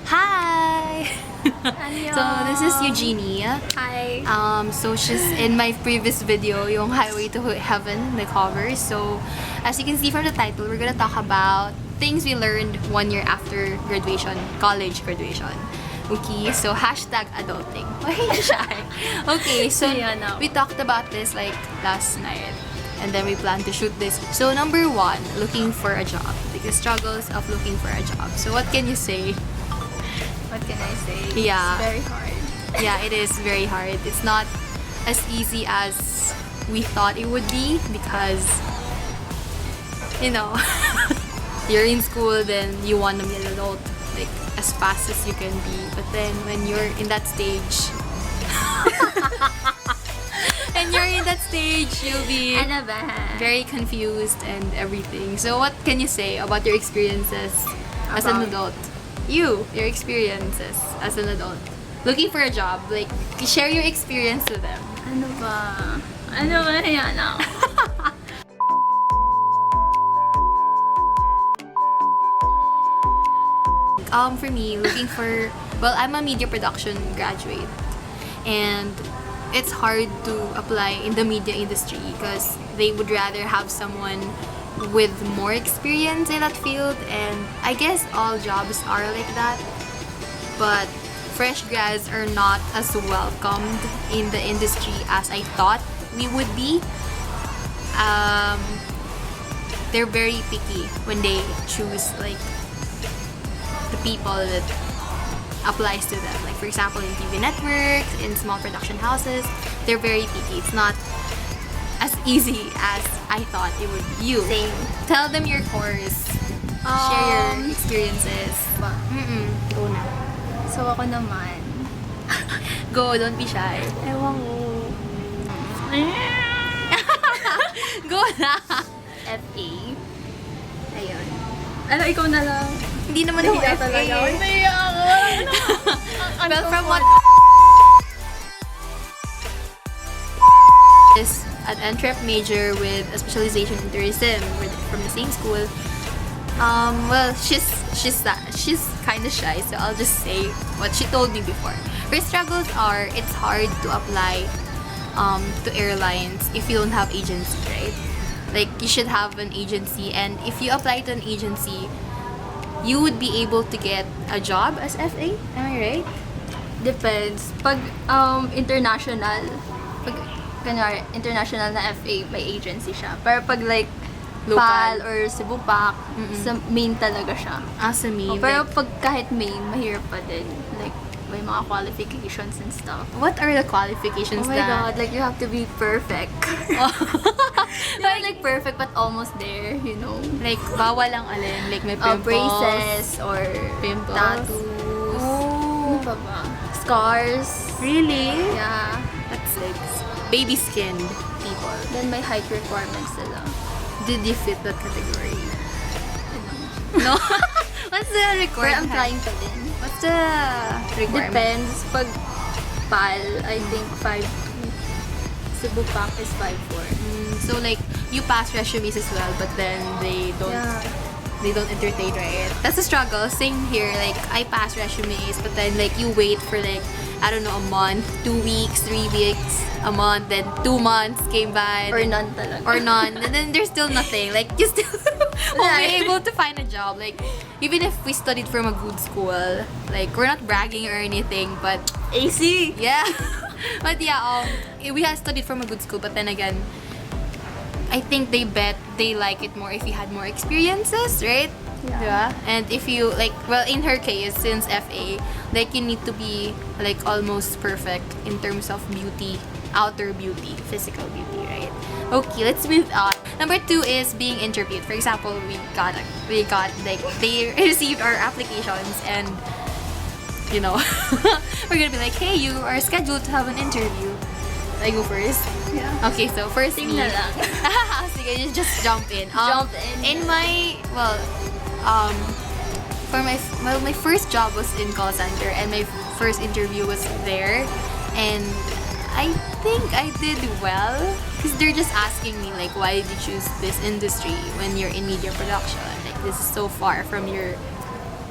Hi! So, this is Eugenie. Hi. So she's in my previous video, yung Highway to Heaven, the cover. So, as you can see from the title, we're gonna talk about things we learned 1 year after graduation, college graduation. Okay, so hashtag adulting. Why are you shy? Okay, so we talked about this like last night. And then we plan to shoot this. So number 1, looking for a job. Like the struggles of looking for a job. So what can you say? What can I say? Yeah. It's very hard. Yeah, it is very hard. It's not as easy as we thought it would be because, you know, you're in school, then you want to be an adult like as fast as you can be. But then when you're in that stage, you'll be very confused and everything. So what can you say about your experiences as an adult? Your experiences as an adult. Looking for a job, like, share your experience to them. Ano ba yan? For me, looking for, well, I'm a media production graduate. And it's hard to apply in the media industry because they would rather have someone with more experience in that field, and I guess all jobs are like that, but fresh grads are not as welcomed in the industry as I thought we would be. They're very picky when they choose like the people that applies to them. Like for example, in TV networks, in small production houses, they're very picky. It's not as easy as I thought it would be. You. Same. Tell them your course. Share your experiences. Go na. So ako naman. Go, don't be shy. Ewan ko. Go na. FA. Ayun. Ano, ikaw na lang. Hindi naman ako FA. Well, from what is an entrep major with a specialization in tourism. We're from the same school. Well, she's kind of shy, so I'll just say what she told me before. Her struggles are it's hard to apply to airlines if you don't have agency, right? Like you should have an agency, and if you apply to an agency, you would be able to get a job as FA. Am I right? Depends. Pag international, kunwari, international na FA, may agency siya. Pero pag like, Local. PAL or Cebu PAC, sa main talaga siya. Sa main. Pero like, pag kahit main, mahirap pa din. Like, may mga qualifications and stuff. what are the qualifications Oh my God, like you have to be perfect. Not like perfect, but almost there, you know. Like, bawal lang alin. Like, may pimples. Braces or Pimples. tattoos. Oh. Ano pa ba? Scars. Really? Yeah. That's like baby-skinned people. Then may height requirements sila. Did you fit that category? No? What's the Pero requirement? I'm trying pa din. What's the requirement? Depends. Pag PAL, I think 5'2". Cebu PAC is 5'4". So like, you pass resumes as well, but then they don't entertain, right? That's a struggle. Same here. Like, I pass resumes, but then like you wait for like, I don't know, a month, 2 weeks, 3 weeks, a month, then 2 months came by. Or none talaga. Or none. And then there's still nothing. Like, you still won't be able to find a job. Like, even if we studied from a good school, like, we're not bragging or anything, but AC! yeah. But yeah, we had studied from a good school, but then again, I think they like it more if you had more experiences, right? Yeah. And if you, like, well, in her case, since FA, like, you need to be, like, almost perfect in terms of beauty, outer beauty, physical beauty, right? Okay, let's move on. Number 2 is being interviewed. For example, we got, like, they received our applications, and, you know, we're gonna be like, hey, you are scheduled to have an interview. I go first? Yeah. Okay, so first Sing na lang. Sige, just jump in. Jump in. In my, well, for my first job was in call center, and my first interview was there, and I think I did well because they're just asking me like, why did you choose this industry when you're in media production? Like, this is so far from your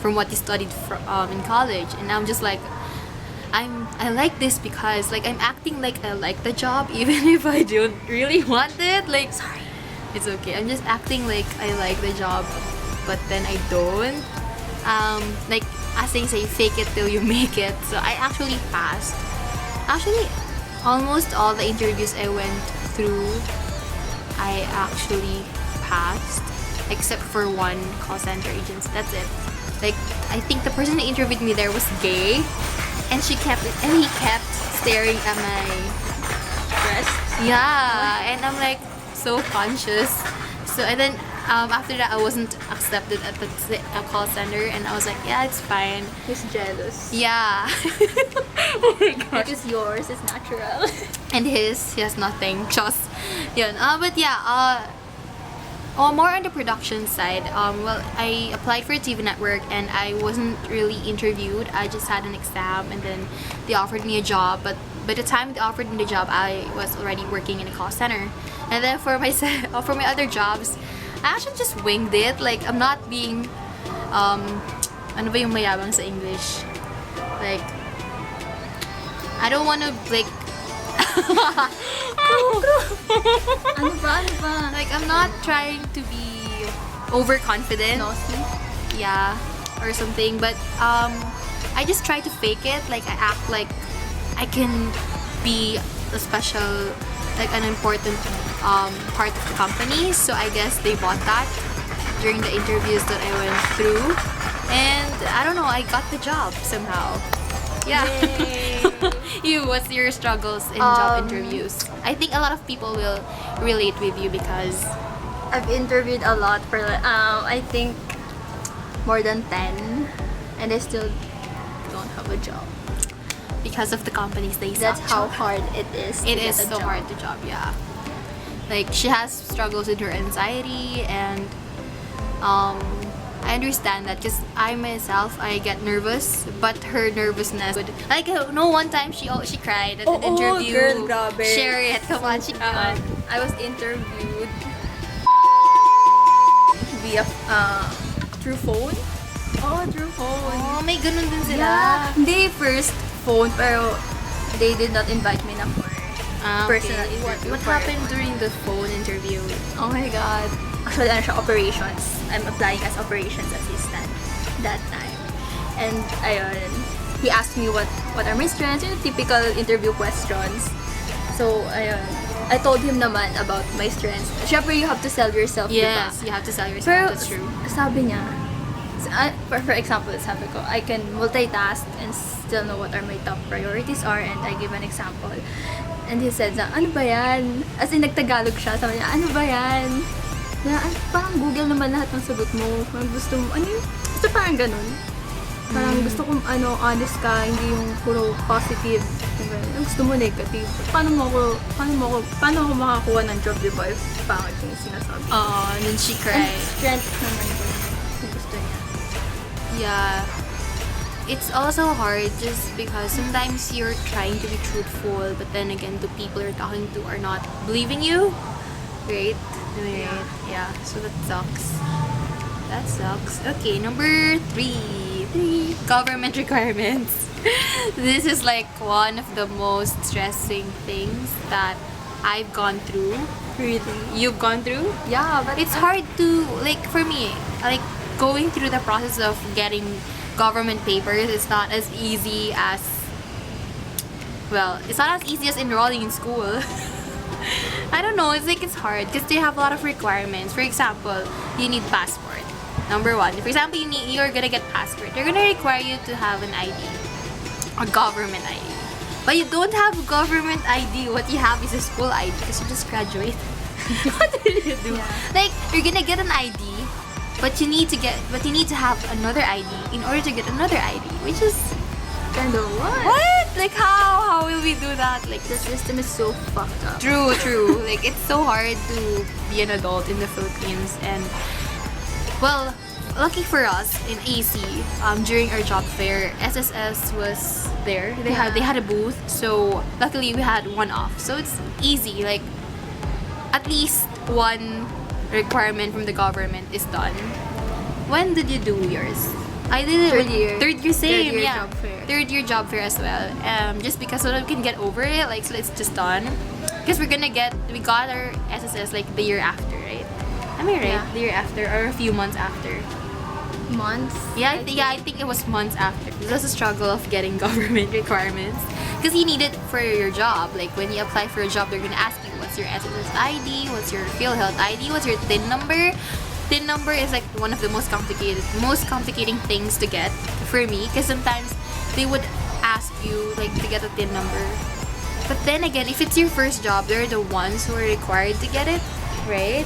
from what you studied in college. And I'm just like, I like this because like I'm acting like I like the job even if I don't really want it. Like, sorry, it's okay. I'm just acting like I like the job, but then I don't. Like as they say, fake it till you make it. So I actually passed. Actually, almost all the interviews I went through, I actually passed, except for one call center agency. That's it. Like, I think the person who interviewed me there was gay, and he kept staring at my Breast. yeah, and I'm like so conscious. So and then after that, I wasn't accepted at the call center, and I was like, yeah, it's fine. He's jealous. Yeah. Oh my gosh. Because yours is natural. And he has nothing. Just yun. But yeah. More on the production side. Well, I applied for a TV network and I wasn't really interviewed. I just had an exam and then they offered me a job. But by the time they offered me the job, I was already working in a call center. And then for my for my other jobs, I actually just winged it. Like, I'm not being ano ba yung mayabang sa English? Like, I don't want to like Ano ba? like, I'm not trying to be overconfident. Nosy? Yeah, or something. But I just try to fake it. Like, I act like I can be a special, like an important part of the company. So I guess they bought that during the interviews that I went through. And I don't know, I got the job somehow. Yeah. You, what's your struggles in job interviews? I think a lot of people will relate with you because I've interviewed a lot for I think more than 10, and I still don't have a job. because of the companies they suck. That's how hard it is. It to is get a so job. hard to job, yeah. Like, she has struggles with her anxiety, and I understand that because I myself, I get nervous, but her nervousness would, like, no, one time she cried at an interview. Girl, grabe. Share it, come on. I was interviewed via through phone. Oh, through phone. Oh, may ganun din sila. Yeah. Hindi first phone, pero they did not invite me na for personal interview. What for happened during the phone interview? Oh my God. Actually, ano siya, operations. I'm applying as operations assistant that time. And, ayun, he asked me what are my strengths, yung typical interview questions. So, ayun, I told him naman about my strengths. Siyempre, you have to sell yourself, Yes, diba? you have to sell yourself. Pero, That's true. sabi niya, for example, sabi ko, I can multitask and still know what are my top priorities are, and I give an example. And he said, ano ba yan? As in, nagtagalog siya. Sabi niya, ano ba yan? Na, parang Google naman lahat ng sagot mo. Parang gusto mo, ano yung, gusto parang ganun. Parang gusto kong, honest ka, hindi yung puro positive. Gusto mo negative. Paano ako makakuha ng job, diba? If pangit yung sinasabi. Oh, and then she And cried. strength naman yung gusto niya. Yeah. It's also hard just because sometimes you're trying to be truthful, but then again, the people you're talking to are not believing you. Right? Right. Yeah. So that sucks. That sucks. Okay, number 3. Government requirements. This is like one of the most stressing things that I've gone through. Really? You've gone through? Yeah, but It's hard to, like, for me, like, going through the process of getting government papers is not as easy as, well, it's not as easy as enrolling in school. I don't know, it's like it's hard because they have a lot of requirements. For example, you need passport. Number 1. For example, you're gonna get passport. They're gonna require you to have an ID, a government ID. But you don't have a government ID. What you have is a school ID because you just graduated. What did you do? Yeah. Like, you're gonna get an ID, but you need to have another ID in order to get another ID, which is kind of what? Like, how will we do that? Like, the system is so fucked up. True. Like, it's so hard to be an adult in the Philippines. And, well, lucky for us in AC, during our job fair, SSS was there. They had a booth, so luckily we had one off. So it's easy. Like, at least one requirement from the government is done. When did you do yours? I did it Third with year. Third year, same. Third year yeah. job fair. Third year job fair as well. Just because so that we can get over it, like so it's just done. Because we got our SSS like the year after, right? Am I right? Yeah. The year after or a few months after. Months. Yeah, I think it was months after. It was a struggle of getting government requirements because you need it for your job. Like when you apply for a job, they're gonna ask you what's your SSS ID, what's your PhilHealth ID, what's your TIN number. TIN number is like one of the most complicating things to get for me because sometimes they would ask you like to get a TIN number. But then again, if it's your first job, they're the ones who are required to get it, right?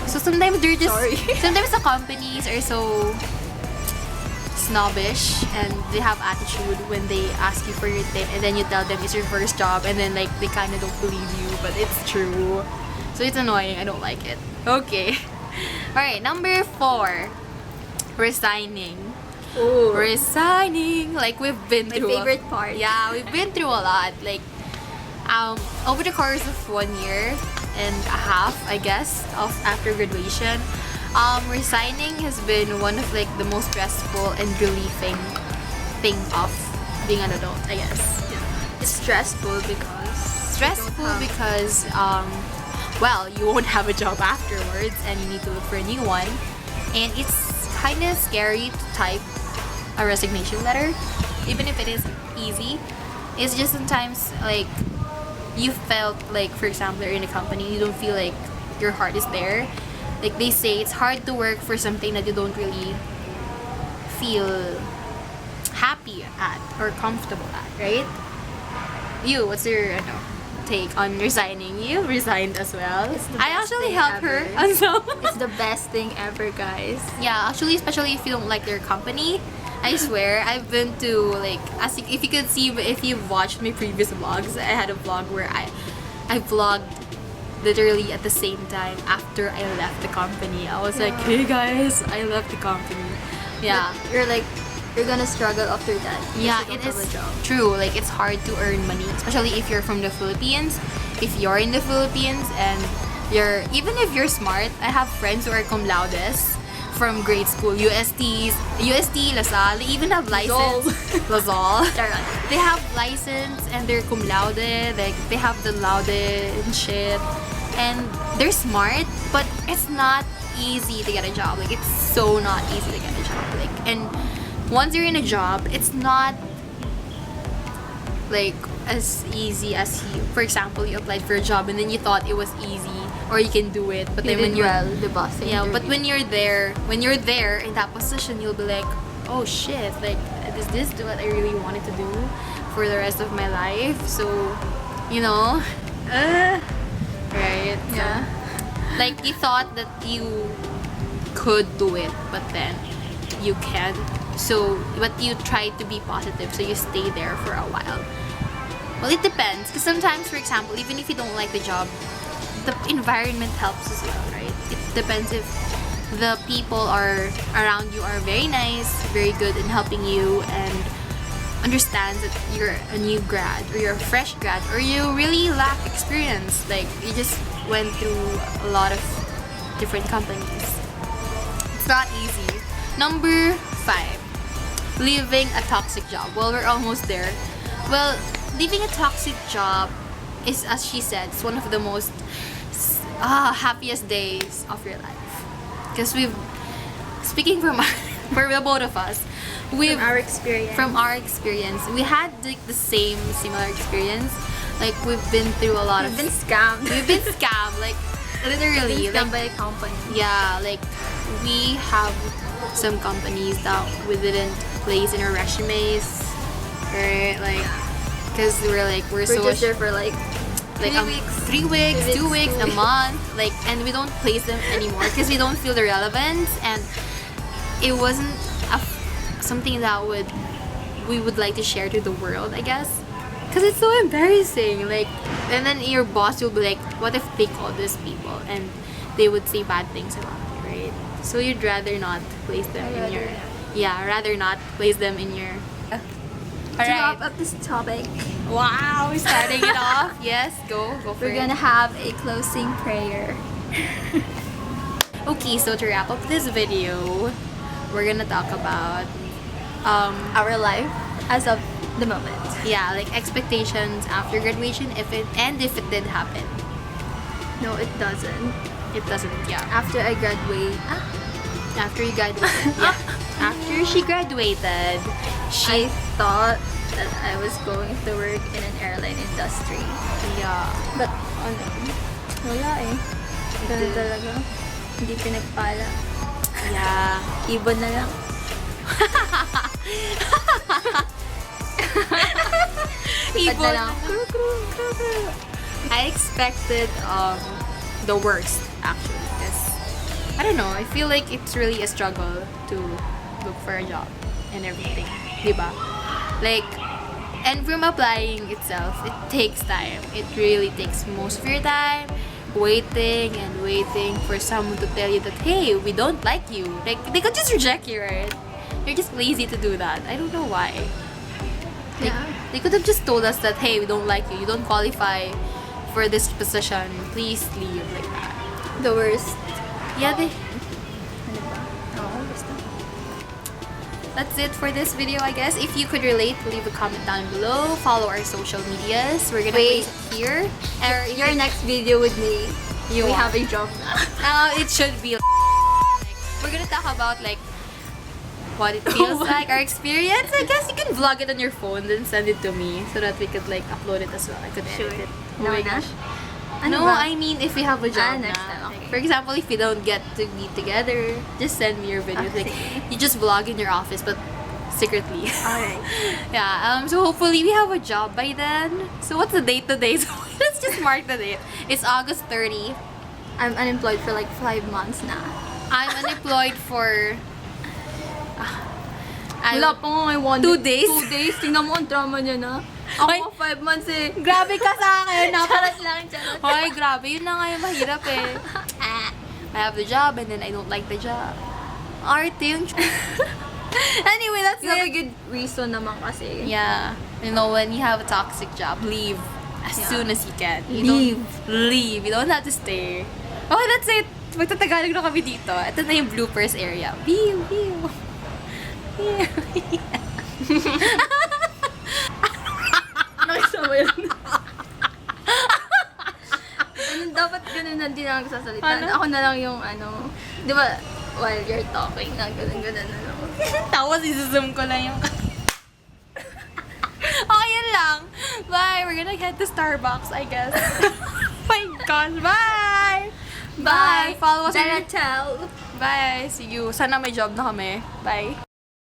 So sometimes they're just Sorry. sometimes the companies are so snobbish and they have attitude when they ask you for your TIN and then you tell them it's your first job and then like they kind of don't believe you, but it's true. So it's annoying. I don't like it. Okay. Alright, number 4. Resigning. Ooh. Resigning. Like we've been My through favorite part. Yeah, we've been through a lot. Like over the course of 1 year and a half, I guess, of after graduation, resigning has been one of like the most stressful and relieving thing of being an adult, I guess. Yeah. It's stressful because well, you won't have a job afterwards and you need to look for a new one, and it's kind of scary to type a resignation letter even if it is easy. It's just sometimes like you felt like, for example, you're in a company, you don't feel like your heart is there. Like they say it's hard to work for something that you don't really feel happy at or comfortable at, right? What's your take on resigning? You resigned as well. It's the I best actually thing helped her. ever. And so It's the best thing ever, guys. yeah, actually, especially if you don't like their company. I swear, I've been to like if you could see, if you've watched my previous vlogs, I had a vlog where I vlogged literally at the same time after I left the company. I was like, hey guys, I left the company. Yeah. But you're gonna struggle after that. because Yeah, you it don't have is a job. true. Like it's hard to earn money, especially if you're from the Philippines. If you're in the Philippines and even if you're smart, I have friends who are cum laudes from grade school, UST, LaSalle. They even have license. LaSalle. Charot. They have license and they're cum laude. Like they have the laude and shit, and they're smart. But it's not easy to get a job. Like it's so not easy to get a job. Like and once you're in a job, it's not like as easy as for example, you applied for a job and then you thought it was easy or you can do it, but You then when did you're well, the boss yeah, but interview. when you're there in that position, you'll be like, oh shit, like is this what I really wanted to do for the rest of my life? So, right? Yeah. So, like you thought that you could do it, but then you can't. So, but you try to be positive, so you stay there for a while. Well, it depends, because sometimes, for example, even if you don't like the job, the environment helps as well, right? It depends if the people around you are very nice, very good in helping you, and understands that you're a new grad or you're a fresh grad or you really lack experience. Like you just went through a lot of different companies. It's not easy. Number 5, leaving a toxic job. Well, we're almost there. Well, leaving a toxic job is, as she said, it's one of the most happiest days of your life. Because speaking for the both of us, from our experience, we had like the similar experience. Like we've been through a lot We've of. been scammed. We've been scammed, like literally. Been scammed Like, by a company. yeah, like we have some companies that we didn't place in our resumes, right? Like, because we're so just there for like 3 weeks, 2 weeks, a month, like, and we don't place them anymore because we don't feel the relevance, and it wasn't something that we would like to share to the world, I guess, because it's so embarrassing. Like, and then your boss will be like, "What if they call these people and they would say bad things about you, right?" So you'd rather not place them in your, rather not place them in your. To wrap up this topic, Wow, we're starting it off. Yes, go for we're it. gonna have a closing prayer. Okay, so to wrap up this video, we're gonna talk about Our life as of the moment. Yeah, like expectations after graduation, if it did happen. No, it doesn't. It doesn't, yeah. After I graduate, After you graduated, yeah. After she graduated, I thought that I was going to work in an airline industry. yeah. But, wala eh. Ganun Hindi. talaga. Hindi pinagpala. Yeah. Ibon na lang. Ipad na lang. I expected the worst actually, because I don't know, I feel like it's really a struggle to look for a job and everything, diba? Like, and from applying itself, it takes time. It really takes most of your time waiting and waiting for someone to tell you that, hey, we don't like you. Like, they could just reject you, right? They're just lazy to do that. I don't know why. They could have just told us that, hey, we don't like you. You don't qualify for this position. Please leave, like that. The worst. Yeah, Ano ba? Oo, basta. that's it for this video, I guess. If you could relate, leave a comment down below. Follow our social medias. We're gonna Wait. place it here. Or if Your next video with me, You we are. have a job na. it should be like, we're gonna talk about like what it feels like, our experience. I guess you can vlog it on your phone, then send it to me so that we could like upload it as well. I could edit it. Oh No my na? gosh. Ano No, ba? I mean if we have a job next na. time, okay. For example, if we don't get to be together, just send me your videos. Like sige. you just vlog in your office, but secretly. Alright. Yeah. So hopefully we have a job by then. So what's the date today? So let's just mark the date. It's August 30. I'm unemployed for like 5 months na. I'm unemployed for. Wala pa nga, I want 2 days? 2 days. Tingnan mo ang drama niya na. Ako Ay. 5 months eh. Grabe ka sa akin. Charot lang, charot. Hoy, grabe. Yun na nga yung mahirap eh. I have the job and then I don't like the job. Arte yung... Anyway, that's You have a it. good reason naman kasi. Yeah. You know, when you have a toxic job, leave as Yeah. soon as you can. You Leave. Don't leave. You don't have to stay. Okay, that's it. Magtatagalog na kami dito. Ito na yung bloopers area. Pew, pew. Pew. Nakisama yun. Dapat ganun na din ang sasalita. Ano? Ako na lang yung ano. Di ba, while you're talking na ganun-ganun na lang. Tapos isuzoom ko lang yung... Okay, yun lang. Bye. We're gonna head to Starbucks, I guess. My gosh. Bye. Bye. Follow us on... Danzel. Bye. See you. Sana may job na kami. Bye.